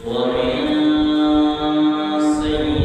ومن سيئات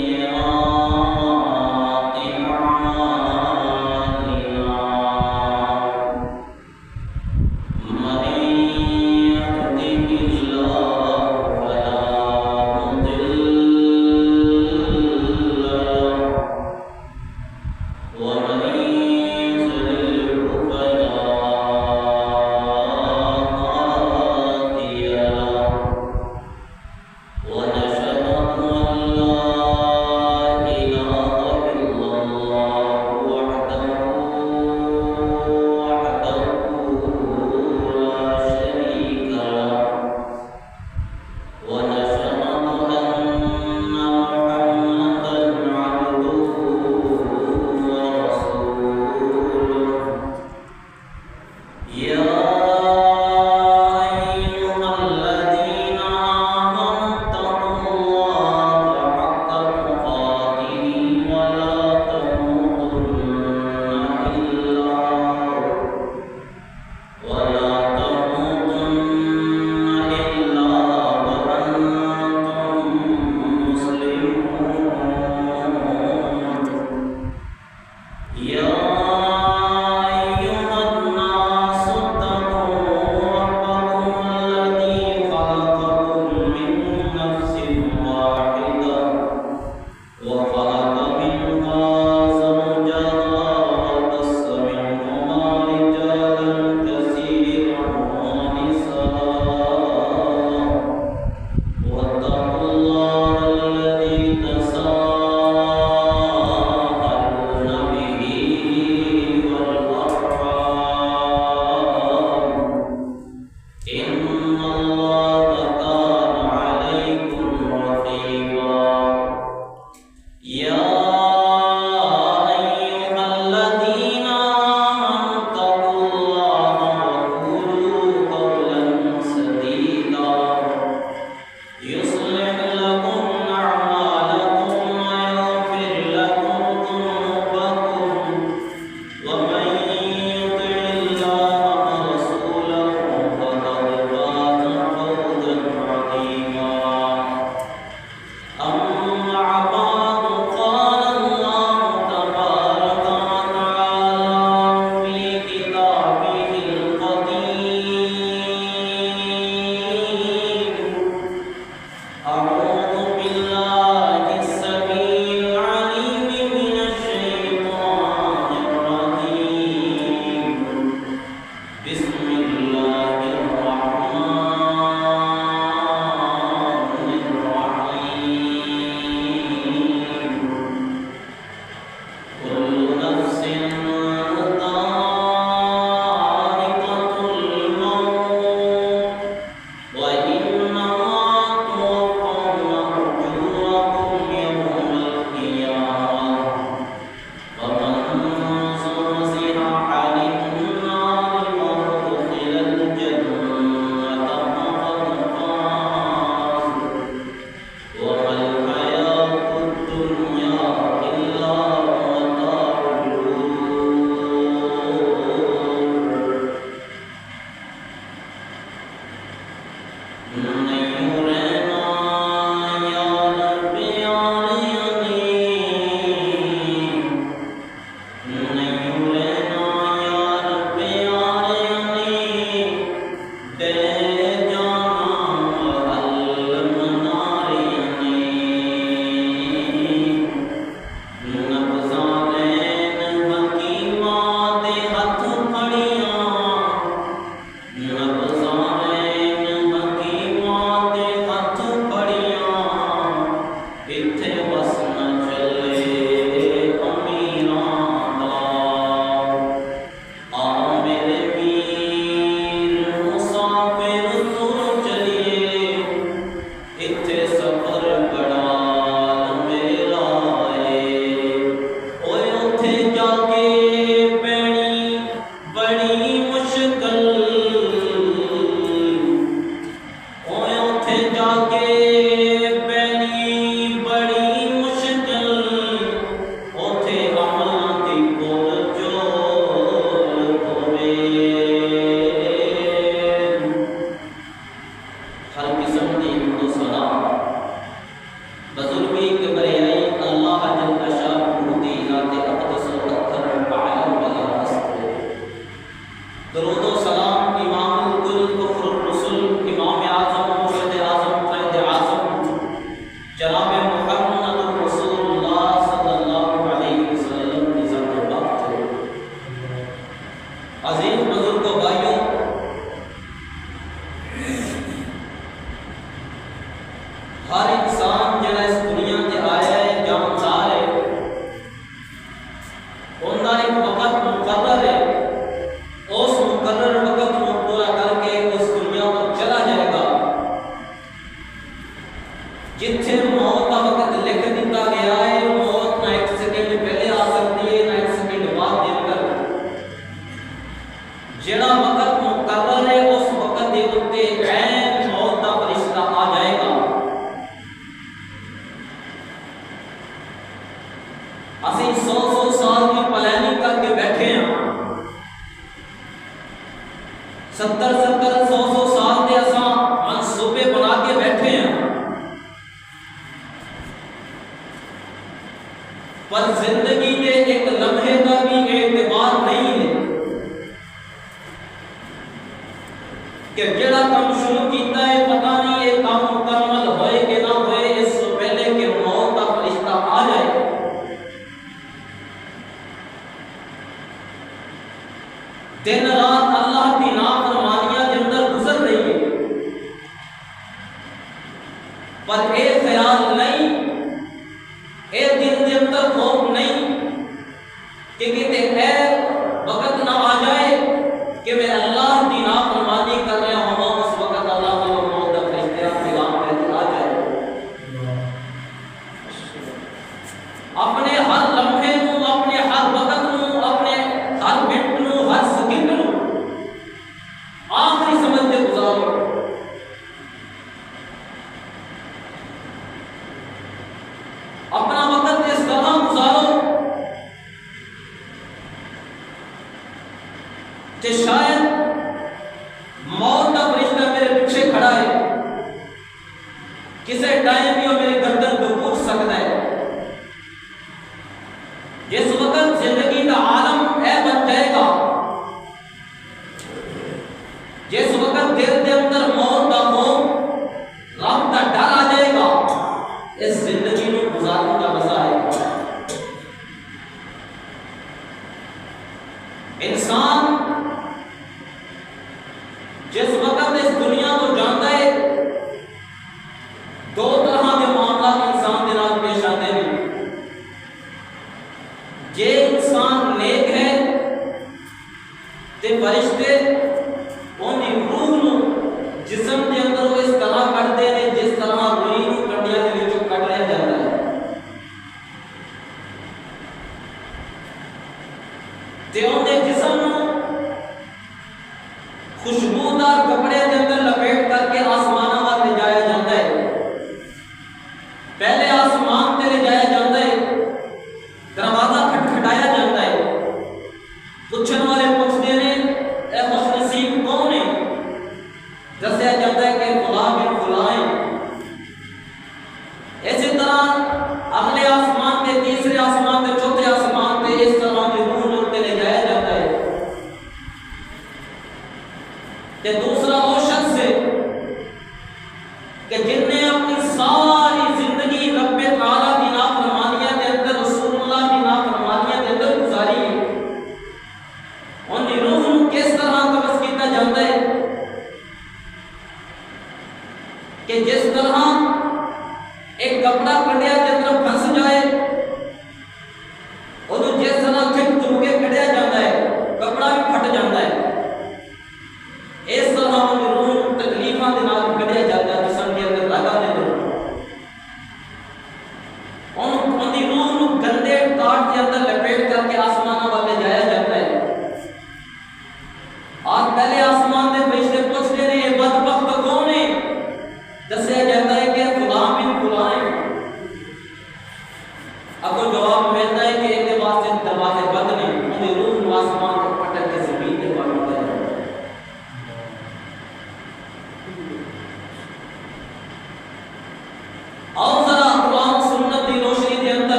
اس طرح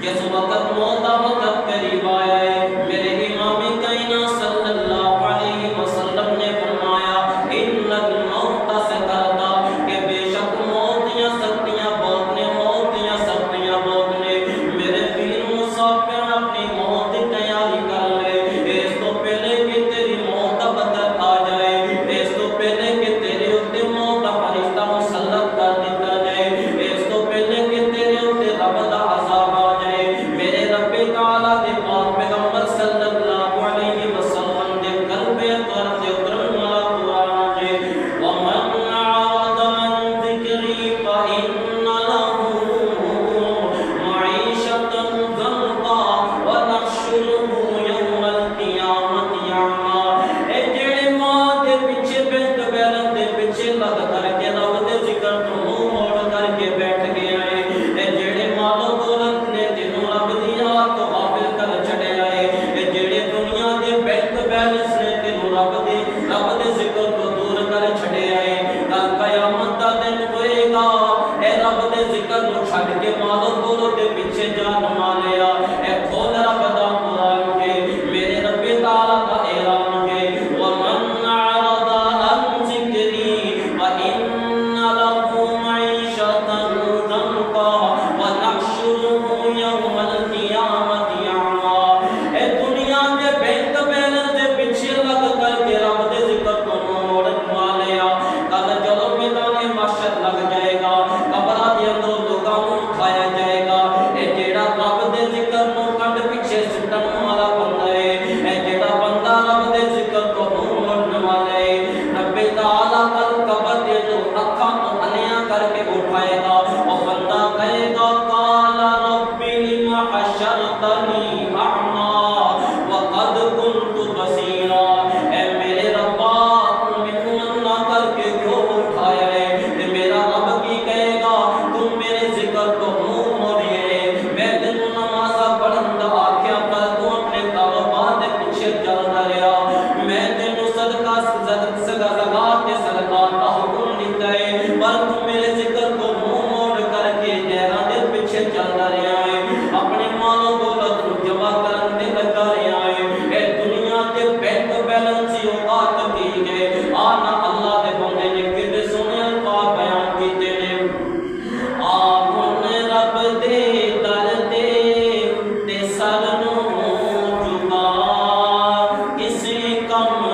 جس وقت موت کا وقت قریب آیا ہے، میرے امام کائنات صلی اللہ علیہ وسلم نے فرمایا ان الموت سکرتا، کہ بے شک موت یا سختیاں بہت نے، موت یا سختیاں بہت نے۔ میرے پیر مسافر اپنی موت کی تیاری کر لے، اس تو پہلے کہ تیری موت کا وقت آ جائے، اس تو پہلے کہ تیرے اوپر موت کا فرشتہ مسلط کر دیا جائے، اس تو پہلے کہ تیرے اوپر رب دا عذاب آ جائے۔ میرے رب تعالیٰ دے پاک پیغمبر صلی اللہ علیہ وسلم دے قلب اطہر سے اترن والا قرآن ہے، وَمَنْ أَعْرَضَ عَنْ ذِكْرِي فَإِنَّ لَهُ مَعِيشَةً ضَنْكًا وَنَحْشُرُهُ يَوْمَ الْقِيَامَةِ أَعْمَىٰ۔ اے جڑے ماں دے پیچھے بینک بیلن دے پیچھے لگ کر کے رب دے ذکر تو منہ موڑ کر کے بیٹھ گیا ہے، اے جڑے مال و دولت نے تینوں رب دی یاد تو غافل کر چھڑیا ہے، اے جڑے دنیا دے بینک بیلنس نے تینوں رب دے ذکر تو دور کر چھڑیا ہے، کل قیامت دا دن ہوئے گا، اے رب دے ذکر نو چھڈ کے مال و دولت دے پیچھے جان مالیا، اے کھول رب دا قرآن کے، میرے رب تعالیٰ کا اعلان ہے، وَمَنْ أَعْرَضَ عَنْ ذِكْرِي فَإِنَّ لَهُ مَعِيشَةً ضَنْكًا وَنَحْشُرُهُ يَوْمَ الْقِيَامَةِ أَعْمَىٰ۔ اے دنیا دے بینک بیلنس دے پیچھے لگ کر کے رب دے ذکر کو موڑن والیا، کل جب میدان محشر لگ جائے گا، قبراں دے اندر لوگاں نوں اٹھایا جائے گا، اے جیڑا رب دے ذکر نوں کنڈ پیچھے سٹن والا بندہ ہے، اے جیڑا بندہ رب دے ذکر کو منہ موڑن والا ہے، رب تعالیٰ کل قبر دے جو اکھاں تو انیاں کر کے اٹھائے گا، وہ بندہ کہے گا قال رب لم حشرتنی اعمیٰ وقد كنت بصیرا۔ اے میرے ربا مینوں اندھا کر کے کیوں اٹھایا ہے؟ تے میرا رب کی کہے گا تم میرے ذکر کو منہ موڑیے، میں تینوں نماز پڑھن دا آکھیا پر تو اپنے کاروبار دے پیچھے چلدا رہیا، میں تینوں صدقہ زکات تے صدقات دا حکم دیتا ہے پر تو میرے ذکر کو منہ موڑ کر کے غیراں دے پیچھے چلدا رہیا ہے، اپنے مال و دولت نوں جمع کرن تے لگا رہیا ہے، اے دنیا دے بینک بیلنس ہی اوقات کی گئے، آنا اللہ دے بندے نے کتنے سونے الفاظ بیان کیتے نے، آمن رب دے در تے سر نوں جھکا، کسے کم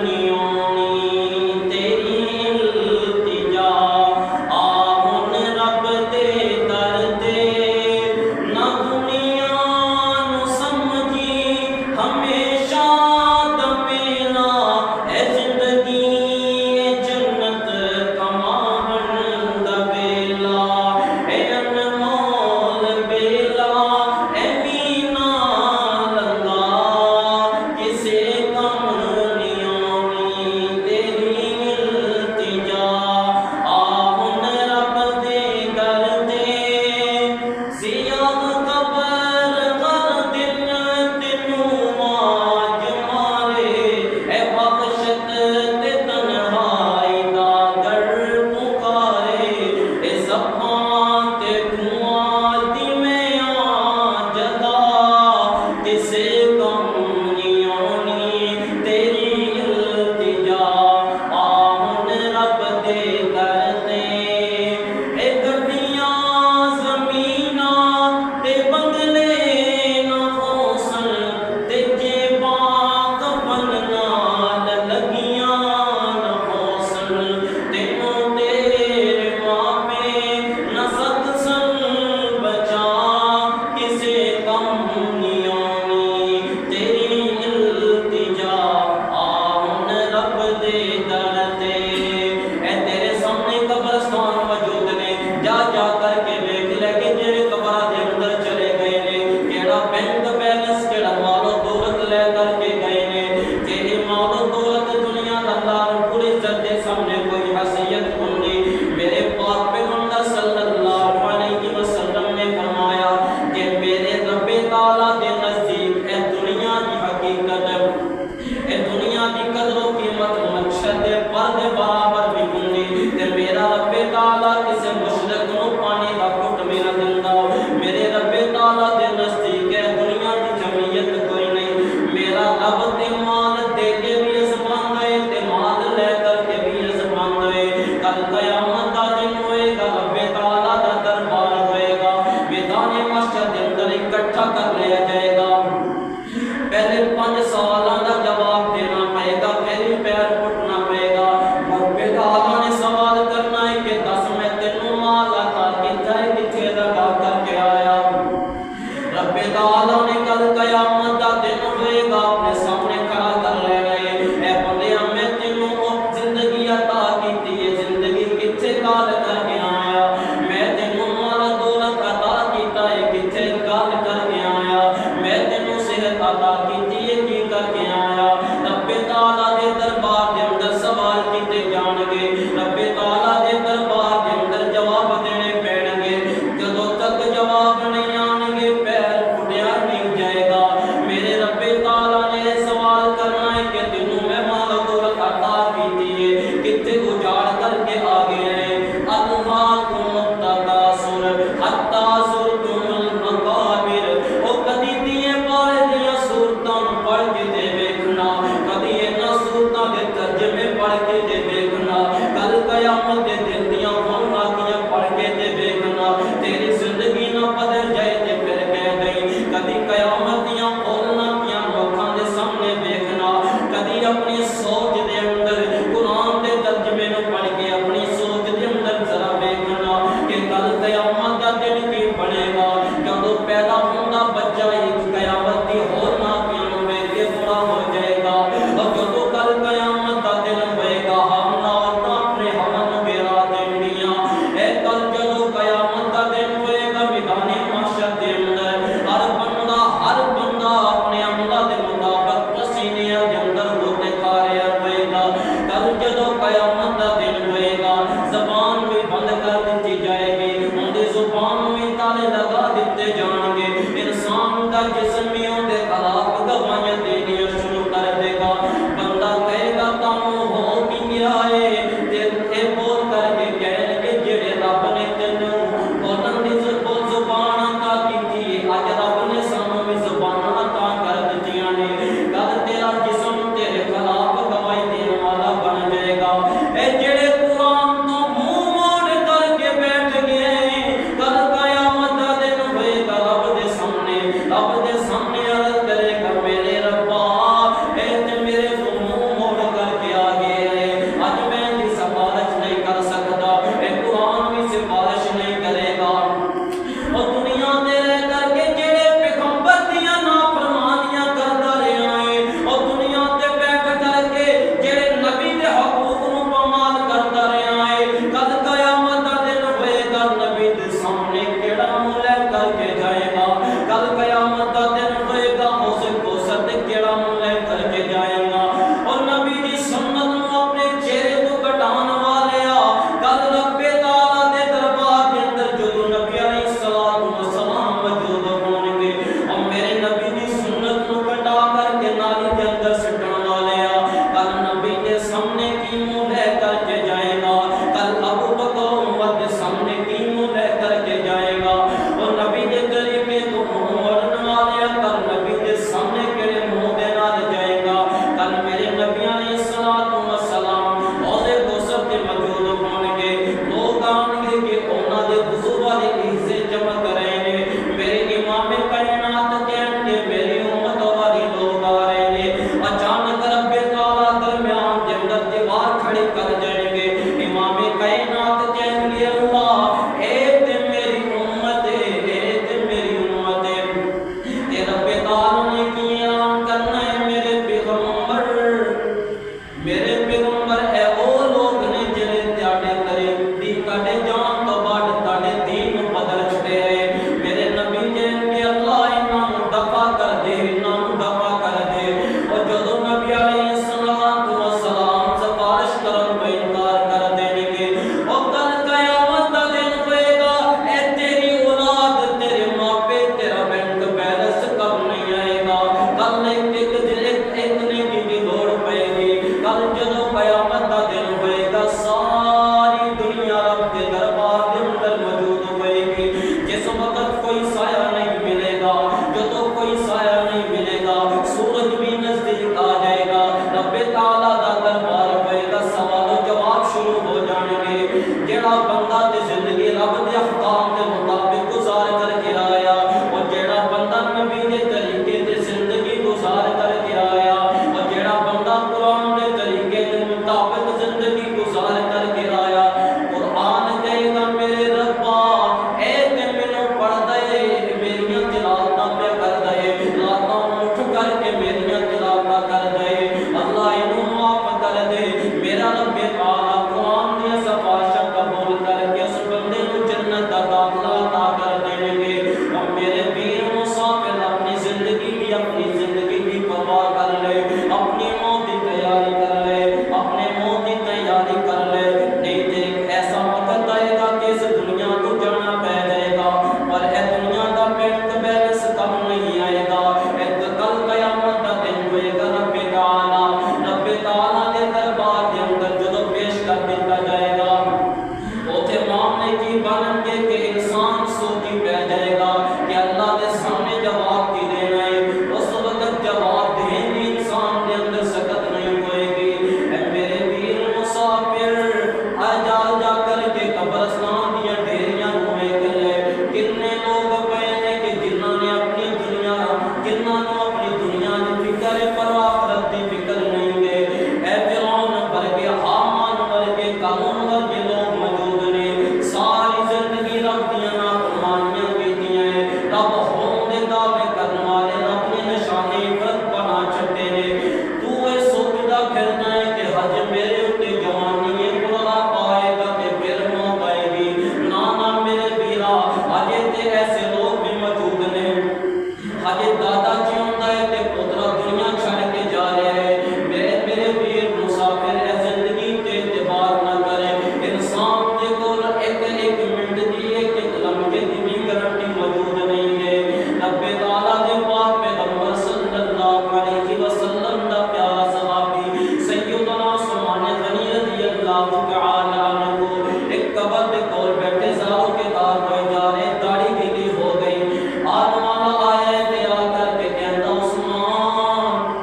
نہیں آنی تیری التجا، آمن رب دے در نہ دنیا نو سمجھی ہمیشہ دمیلا، اے زندگی اے جنت کماہن دا بیلا، اے انمول بیلا اے مینا لنگا، کسے کم نہیں آنی تیری التجا، آہن رب دے در سیاہ قبر غر دل تینوں ماج مارے، اے بخشت تے تنہائی دا در پکارے، اے زبان تے دعا دی میں آ جدا، کسے کم نہیں آنی تیری التجا، آہن رب دے در اے گڈیاں زمیناں تے بنگلے نہ ہوسن، تے جیباں کفن نال لگیاں نہ ہوسن، تینوں تیرے ماپے نہ ستسن بچا، کسے کم نہیں آنی تیری التجا، آہن رب دے در اے تیرے سامنے قبرستان موجود نے، جا جا کر کے دیکھ لے کہ جڑے قبراں دے اندر چلے گئے نے، کیڑا بینک بیلنس کیڑا مال و دولت لے کر کے گئے نے، تیرے مال و دولت دنیا دا اللہ رب العزت دے سامنے کوئی حیثیت نہیں۔ میرے پاک پیغمبر صلی اللہ علیہ وسلم نے فرمایا کہ میرے رب تعالیٰ تعالیٰ نے کل قیامت دا دن ہوئے گا اپنے سامنے کھڑا کر لینا ہے، اے بندیا میں تینوں زندگی عطا کیتی ہے، زندگی کتھے گال کر کے آیا، میں تینوں مال دولت عطا کیتا ہے، کتھے گال کر کے آیا، میں تینوں صحت عطا کیتی ہے، کی کر کے آیا۔ رب تعالیٰ دے دربار دے اندر سوال کیتے جان گے، رب تعالیٰ دے دربار دے اندر جواب دینے پڑیں گے، جدوں تک جواب نہیں آن گے پیر اٹھیا نہیں جائے گا۔ میرے رب تعالیٰ نے سوال کرنا ہے کہ تینوں میں مال و دولت عطا کیتی ہے، کتنے اجاڑ کر کے آگے ہیں۔ الہاکم التکاثر حتی زرتم المقابر، او کدی دیے پائے دیا صورتاں پڑھ کے دے ویکھنا، کدی انہاں صورتاں دے ترجمے پڑھ کے دے ویکھنا، کل قیامت دے دن دیاں واقعیاں پڑھ کے دے ویکھنا، تیری زندگی نہ بدل جائے تے پھر کہہ گئی، کدی قیامت دیاں کھولنا کیاں لوکاں دے سامنے ویکھنا، کدی اپنی سوچ دے اندر قرآن دے ترجمے نو پڑھ کے اپنی سوچ دے اندر ذرا ویکھنا کہ کل قیامت دا دن کی بنے گا، جدوں پیدا ہوندا بچہ ایک قیامت دی ہور واقعیاں نو ویکھ کے برا ہو جائے گا، اور جدوں کل قیامت دا دن ہوئے گا ہم عورتاں اپنے ہمن گرا دیں گیاں، اے کل جدوں قیامت دا دن ہوئے گا میدان محشر دے اندر ہر بندہ اپنے عملہ دے مطابق پسینے دے اندر ہوتے کھاریا ہوئے گا، کل جدوں قیامت دا دن ہوئے گا زبان بھی بند کر دیتی جائے گی، ان دی زبان بھی تالے لگا دیتے جان گے، انسان دا جسم بھی ان دے خلاف گواہیاں دینی شروع کر دے گا، بندہ کہے گا تانوں ہو کی گیا ہے، تے بول کر کے کہن گے جڑے رب نے تینوں بولن دی زبان عطا کیتی ہے، اج رب نے سانوں بھی زبان عطا کر دتیاں نے، کل تیرا جسم تیرے خلاف گواہی دین والا بن جائے گا، اے جڑے قرآن تو منہ موڑ کر کے بیٹھ گئے، کل قیامت دا دن ہوئے گا رب دے سامنے عرض کرے گا میرے ربا اے تے میرے تو منہ موڑ کر کے آگے ہے، اج میں دی سفارش نہیں کر سکتا، اے قرآن بھی سفارش نہیں کرے گا، اور دنیا دے رہ کر کے جڑے پیغمبر دیاں نافرمانیاں کردا رہیا ہے، اور دنیا تے بیٹھ کر کے جڑے نبی دے حقوق نو پامال کردا رہیا ہے، کل قیامت دا دن ہوئے گا نبی دے سامنے کیڑا منہ لے کر کے جائے گا، کل قیامت دا دن ہوئے گا اسے کوثر تے کیڑا منہ لے کر کے جائے گا، اور نبی دی سنت نو اپنے چہرے تو کٹان والیا، کل رب تعالیٰ دے دربار دے اندر جدوں نبی علیہ السلام موجود ہون گے، اور میرے نبی دی سنت نو کٹا کر کے نالی دے اندر سٹن والیا، کل نبی دے سامنے کی منہ لے کر کے جائے گا، کل ابو بکر عمر دے سامنے کی منہ لے کر کے جائے گا، اور نبی دے طریقے تو موڑن والا دی اپنی زندگی دی پرواہ کر لے، اپنی موت دی تیاری کر لے، اپنے موت دی تیاری کر لے، نہیں تے ایک ایسا وقت آئے گا کہ اس دنیا کو جانا پہ جائے گا، پر اے دنیا دا بینک بیلنس کم نہیں آئے گا، ایک کل قیامت دا دن ہوئے گا، رب تعالیٰ دے دربار دے اندر جدو پیش کر دیتا جائے گا، اوتھے معاملے کی بنن گے کہ انسان سوچی پہ جائے گا کہ اللہ دے سامنے جواب کی دینا ہے، اس وقت جواب دین دی انسان دے اندر سکت نہیں ہوئے گی۔ اے میرے ویر مسافر، جا جا کر کے قبرستان دیا ڈیریاں ہوئے گلے، کتنے لوگ پے نے کہ جنہاں نے اپنی دنیا، جنہاں نے اپنی دنیا دی فکر پر آخرت دی فکر نہیں گے، اے فرعون ورگے، حامان ورگے، قارون ورگے لوگ موجود نے، ساری زندگی رب دیاں نافرمانیاں کیتیاں ہیں، رب ہون دے دعوے کرن والے رب نے نشانے عبرت بنا چھڈے نے، تو اے سوچدا پھرنا ہے کہ حج میرے اُتے جوانی ہے بڑھاپا آئے گا تے پھر موت آئے گی، نا نا میرے ویرا، اجے تے ایسے لوگ بھی موجود نے، اجے دادا جیوندا ہے تے پوترا دنیا چھڑ کے جا رہا ہے، میرے ویر مسافر اے زندگی تے اعتبار نہ کرے، انسان دے کول ایک ایک منٹ دی ایک ایک لمحے دی بھی گارنٹی موجود نہیں ہے۔ رب تعالیٰ دے پاک پیغمبر صلی اللہ علیہ وسلم دا پیارا صحابی سیدنا عثمان غنی رضی اللہ تعالی عنہ ایک قبر دے کول بیٹھے زاروں کے دار ہوئے جا رہے، داڑھی گیلی ہو گئی، آن والا آیا ہے تے آ کر کے کہندا عثمان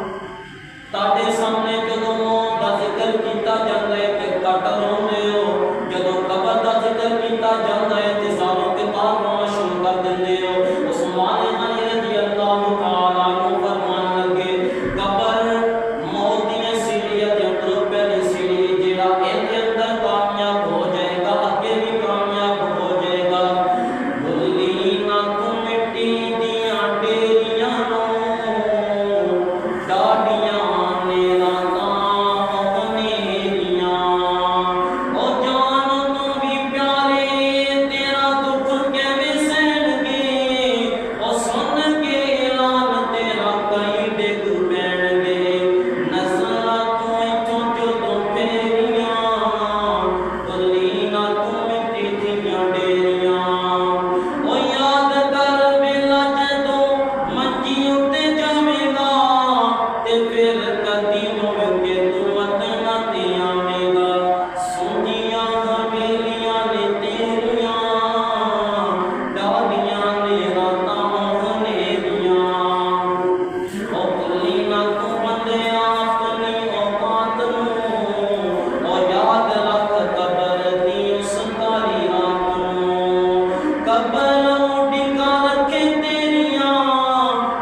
تاڈے سامنے جدوں موت دا ذکر کیتا جاندا ہے تے کٹ روندے ہو، جدوں قبر دا ذکر کیتا جاندا ہے تے زاروں کے دار رونا شروع کر دیندے ہو۔ عثمان غنی رضی اللہ تعالی عنہ فرمان لگے، قبر موت دی سیڑھی دے اندر پہلی سیڑھی جیڑا ان دے اندر کامیاب ہو جائے گا اگے بھی کامیاب ہو جائے گا، بھلی نہ تو مٹی دیاں ڈیریاں نوں، ڈاڈیاں نے راتاں ہونیریاں، او جان تو بھی پیارے تیرا دکھ کیویں سہن گے، او سن کے اعلان تیرا کئی ڈگ پین گے، نظراں تو اِتھوں جدوں پھیریاں، بھلی نہ تو مٹی دیاں ڈیریاں، او یاد کر ویلا جدوں منجی اُتے جاویں گا، تے پھر کدی مڑ کے تو وطن تے آویں گا، سونجیاں حویلیاں نے تیریاں، ڈاڈیاں نے راتاں ہونیریاں، او بھلی نہ تو بندیاں اپنی اوقات نوں، او یاد رکھ قبر دی اس کالی رات نوں، قبر ڈگا رکھے تیریاں،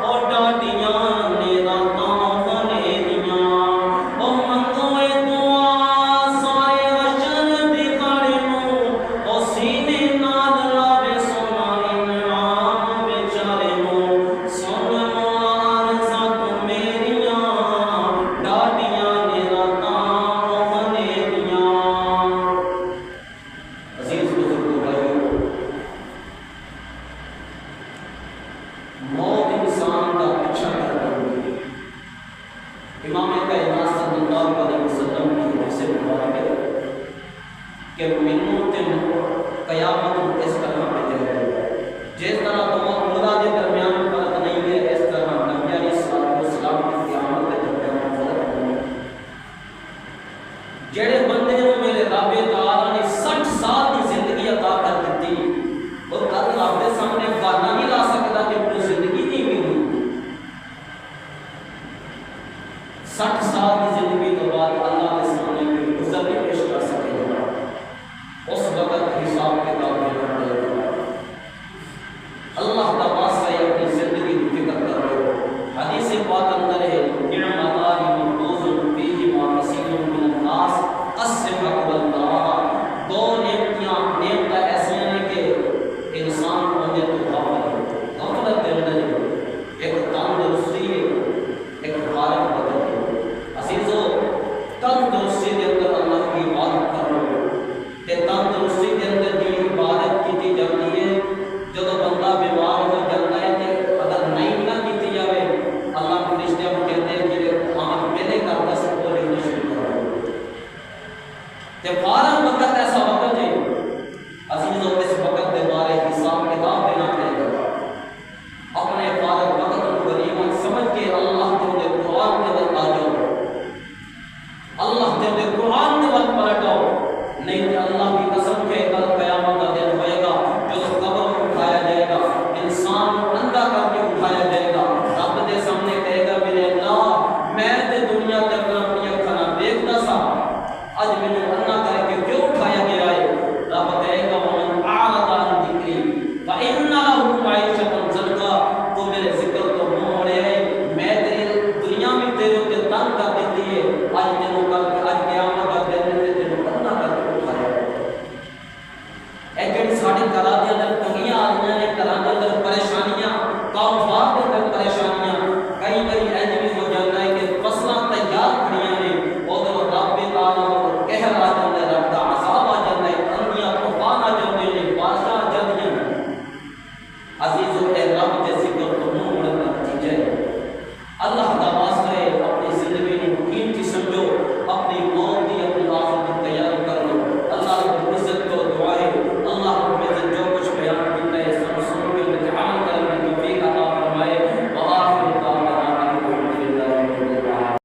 او ڈاڈیاں نے راتاں ہونیریاں، او منگو اے دعا سارے حشر دے کھاڑے نوں، او سینے نال لاوے سونا انعام بیچارے نوں، سن مولا عرضاں تو میریاں، ڈاڈیاں نے راتاں ہونیریاں۔ عزیز بزرگو بھائیو، موت انسان کا پیچھا کر رہی ہے، امام کائنات صلی اللہ علیہ وسلم کی حدیث مبارک ہے کہ مینوں تے قیامت اس طرح پہ جائے، جس طرح دو عمرہ دے درمیان